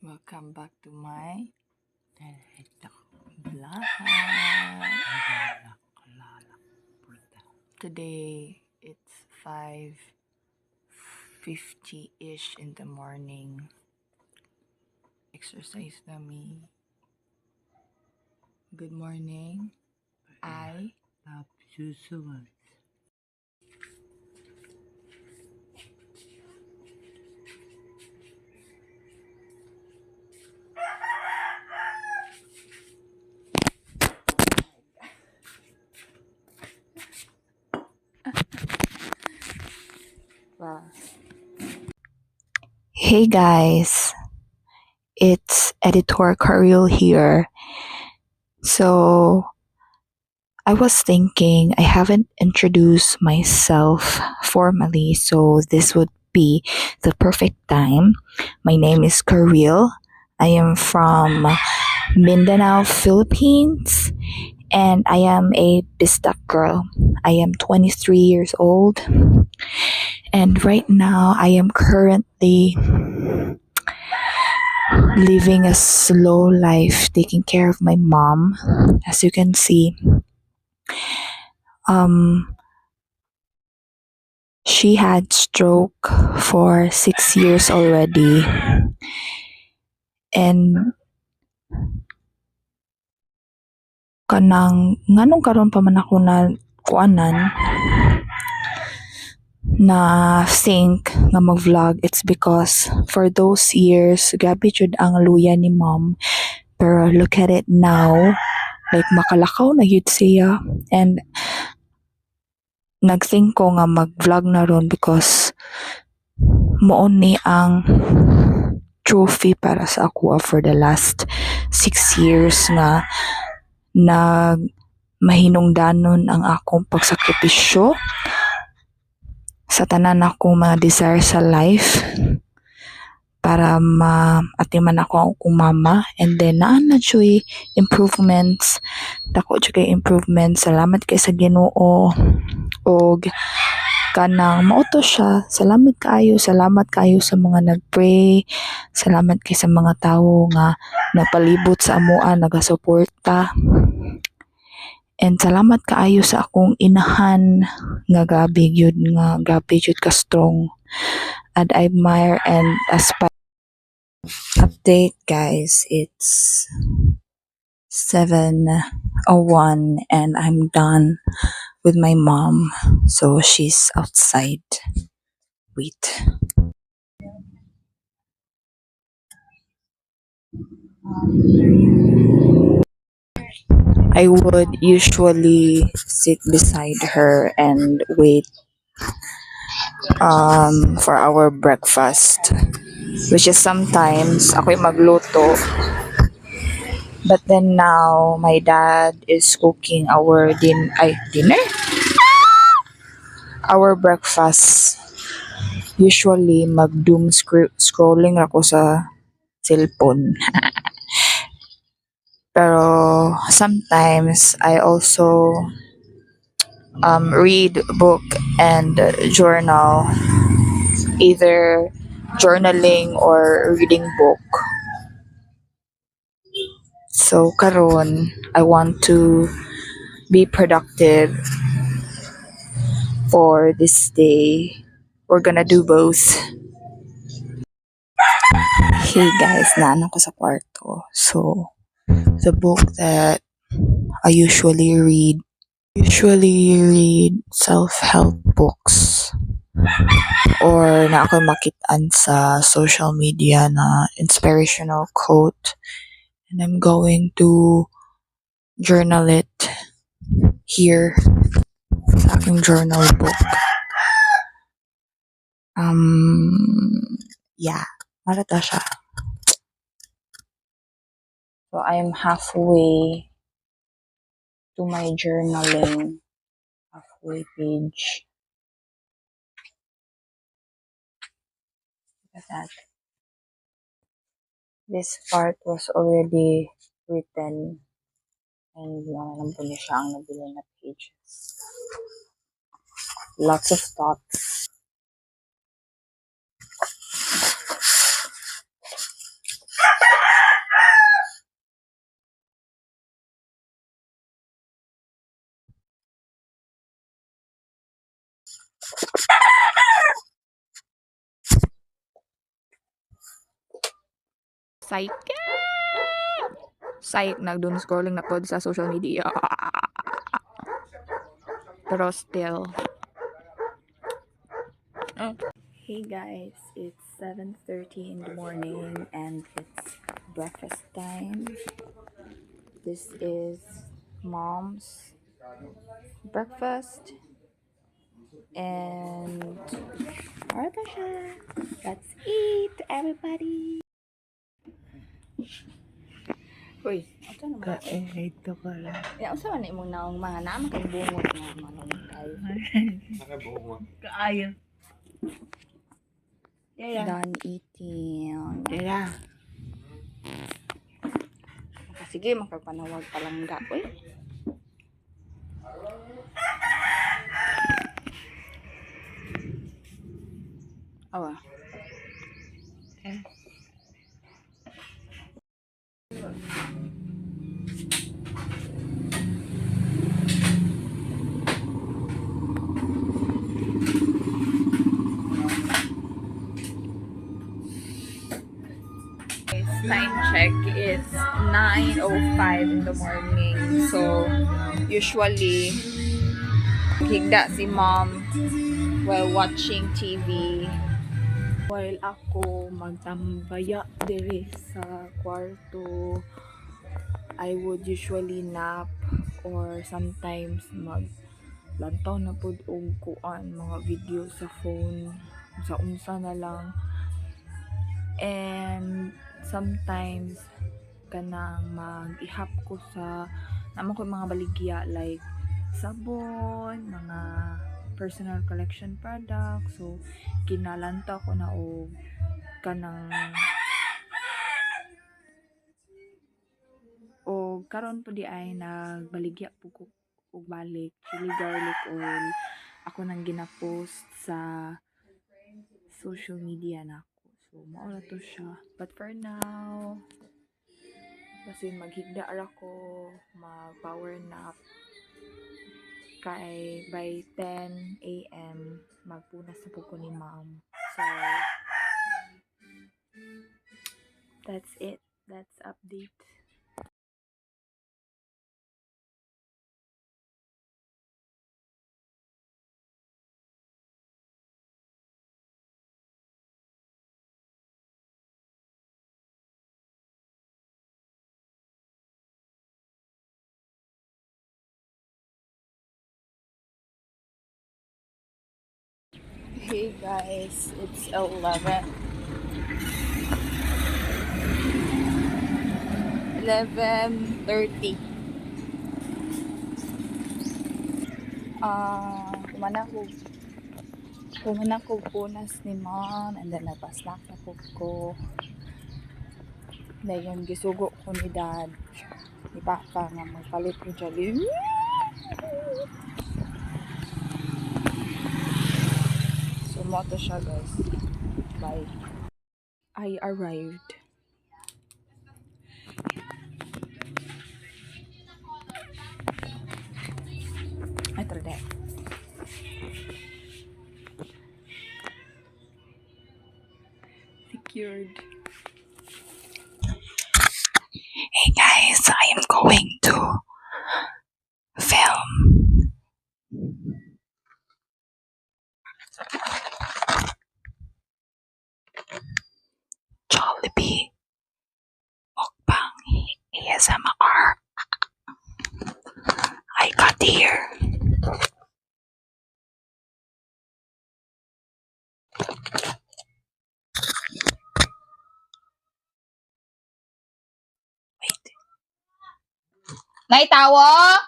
Welcome back to my vlog. Today it's 5:50-ish in the morning. Exercise kami. Good morning. I susunod. Hey guys, it's Editor Karil here. So I was thinking I haven't introduced myself formally, so this would be the perfect time. My name is Karil. I am from Mindanao, Philippines, and I am a Bistak girl. I am 23 years old, and right now I am currently living a slow life, taking care of my mom. As you can see, um, she had stroke for 6 years already, and kanang nganong karon pa man ako na kuanan na think nga mag-vlog. It's because for those years grabe jud ang luya ni mom, pero look at it now, like makalakaw na yun siya, and nag-think ko nga mag-vlog na ron because moon ni ang trophy para sa ako for the last 6 years nga nag mahinungdanon ang akong pagsakripisyo sa tanan akong mga desire sa life para maatiman ako ang akong mama, and then naa na joy improvements, dako jud kay improvements. Salamat kay sa Ginoo, og kanang mauto siya. Salamat kaayo sa mga nagpray, salamat kay sa mga tawo nga nagpalibot sa amoa, nagasuporta, and salamat kaayo sa akong inahan nga gabi jud ka strong, and I admire and aspire. Update guys, it's 7:01 and I'm done with my mom, so she's outside. Wait. I would usually sit beside her and wait for our breakfast, which is sometimes ako'y magluto. But then now my dad is cooking our dinner, our breakfast. Usually mag-doom scrolling ako sa cellphone. Pero sometimes I also read book and journal, either journaling or reading book. So karon I want to be productive for this day. We're gonna do both. Hey guys, naan ako sa kwarto. So the book that I usually read self-help books, or na ako makitaan sa social media na inspirational quote, and I'm going to journal it here sa aking journal book. Yeah, marata siya. So I am halfway to my journaling, halfway page. Look at that. This part was already written, and wala lang po niya siya ang nabili na pages. Lots of thoughts. Psych. Psych, nag-doom scrolling na pod sa social media. Pero still. Hey guys, it's 7:30 in the morning and it's breakfast time. This is mom's breakfast and order siya. Let's eat, everybody. Uy, ito naman. Ito ka lang. Ya, usa man imong naong mga naman kay bungot nga manong kay. Kaayo. Done eating. Kaya. Sige, makapanawag palangga. Uy. Awa. Time check is 9:05 in the morning. So, usually, higda si mom while watching TV. While ako magtambaya diri sa kwarto, I would usually nap or sometimes maglantaw na pud og kuan mga video sa phone sa unsa na lang. And sometimes kanang mag-ihap ko sa naman ko mga baligya like sabon, mga personal collection products. So kinalanta ko na og kanang o karon po di ay nagbaligya po ko og balik chili garlic oil ako nang gina-post sa social media nako. So, mao na to siya. But for now, kasi maghigda ra ko, mag-power nap. Kay by 10 a.m. magpunas na po ko ni mom. So, that's it. That's update. Hey guys, it's 11:30. Kumana ko punas ni mom and then nagpa-snack na ko. Then yung gisugo ko ni dad. Ni Papa nga magpalit ko Jollibee. So, mo to siya guys. Bye. I arrived. Ay, tara. Secured. Hey guys, I am going to film. Jollibee mukbang ASMR. I got here. Wait. Naitawo?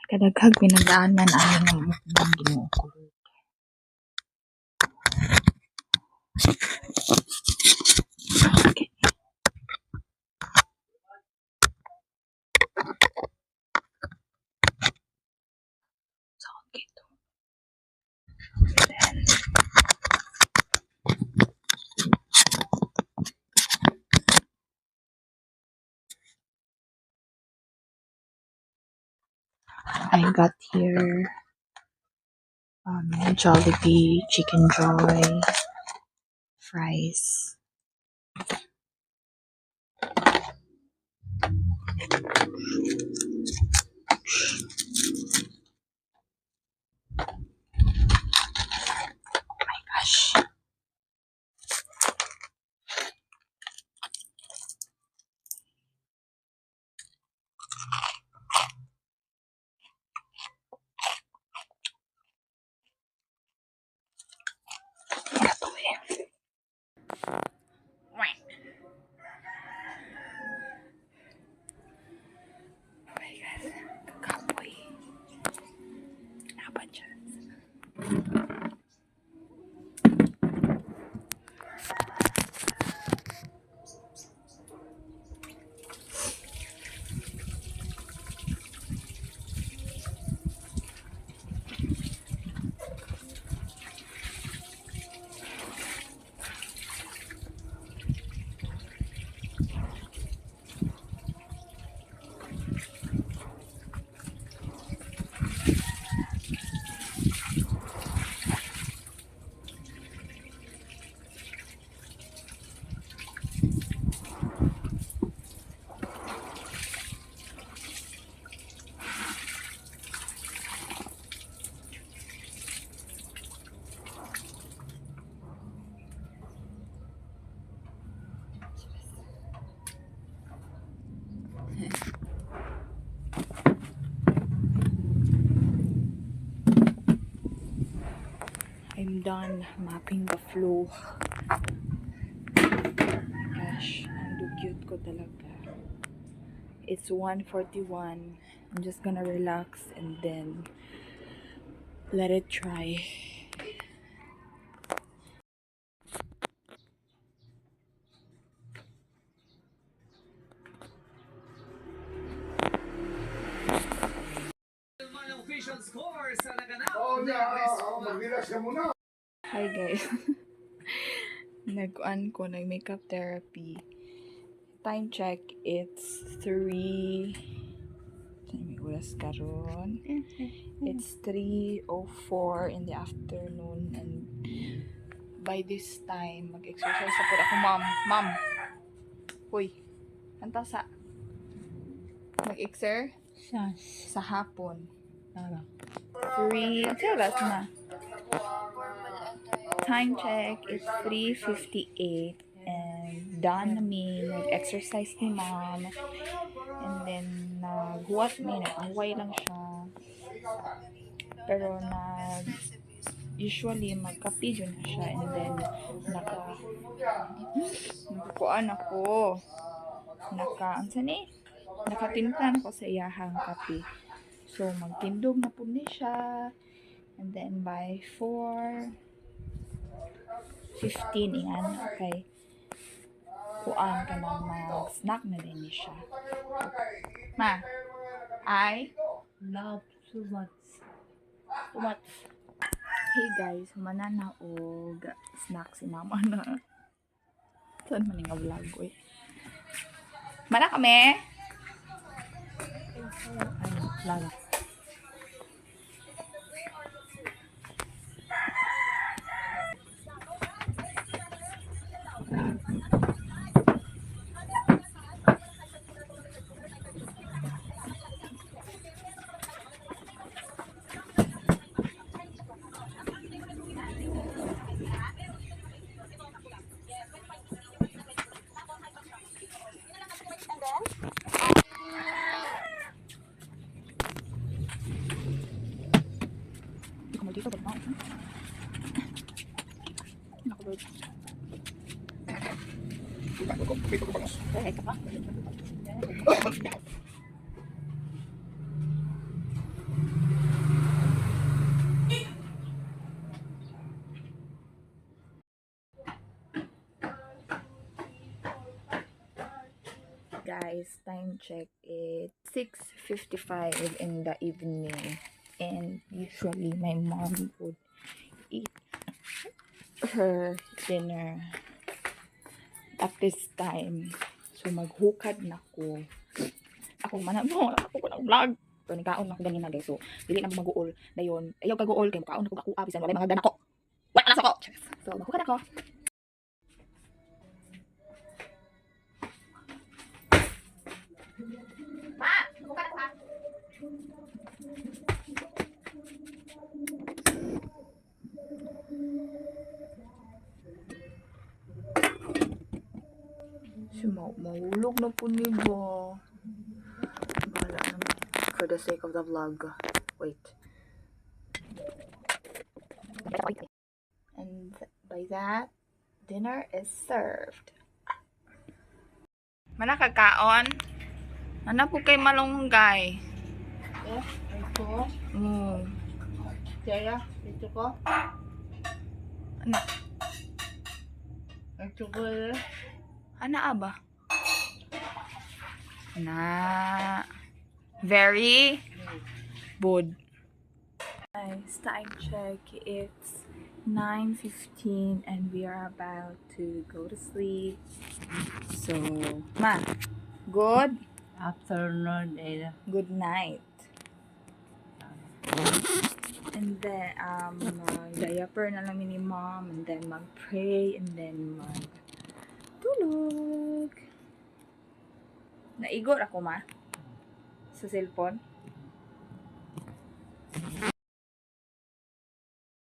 Kadaghag pinagdaanan ayon ng mukbang Ginoo ko. Ito. I got here Jollibee, Chicken Joy, fries. Gosh. Gato eh. Oh my God. Kakapoy. Apa dyan? I'm done mapping the flow. Gosh, ang dugyot ko talaga. It's 1:41. I'm just gonna relax and then let it dry. Hi guys. Nag-makeup therapy. Time check, it's 3. May oras karon. It's 3:04 in the afternoon and by this time mag-exercise ako ma'am. Ma'am. Hoy. Anta sa mag-exercise sa hapon. 3. Oras na. Time check, it's 3:58 and done na mi nag-exercise ni mom and then naghuwat mi, nag-away lang siya pero usually magkape yun na siya and then nakakuan ako nakatimplan ako sa iyahang kape, so magtindog na po ni siya and then by 4:15 ingan okay kuan ka na mag-snack na din ni siya. Ma, I love too much. Hey guys, manana og snack si mama na. Saan man nga vlog ko eh. Mana kami? Ay, lala. Dito ba? Nakulod. Okay, ka pa? Guys, time check, it's 6:55 in the evening. And usually my mom would eat her dinner at this time. So maghukad na ko. Ako man mo, ako ko ng vlog. So nikaon ako ganina guys. So dili na mo mag-uol dayon. Ayaw kag-uol kay makaon ako ako bisan walay mga ganako. Wala na sa ko. So maghukad ako. Ma, maghukad ako ha. Mahulog na po ni ba? Bahala naman. For the sake of the vlog. Wait. And by that, dinner is served. Manakakaon? Ano po kay malunggay? Ito. Kaya, ito ko. Ano? Ito ko eh. Ano ba? Na. Very good. Guys, time check. It's 9:15 and we are about to go to sleep. So, ma, good Afternoon eh. good night. And then, diaper na lang ni mom, and then mag-pray, and then mag-tulog. Naigot ako, ma? Sa cellphone?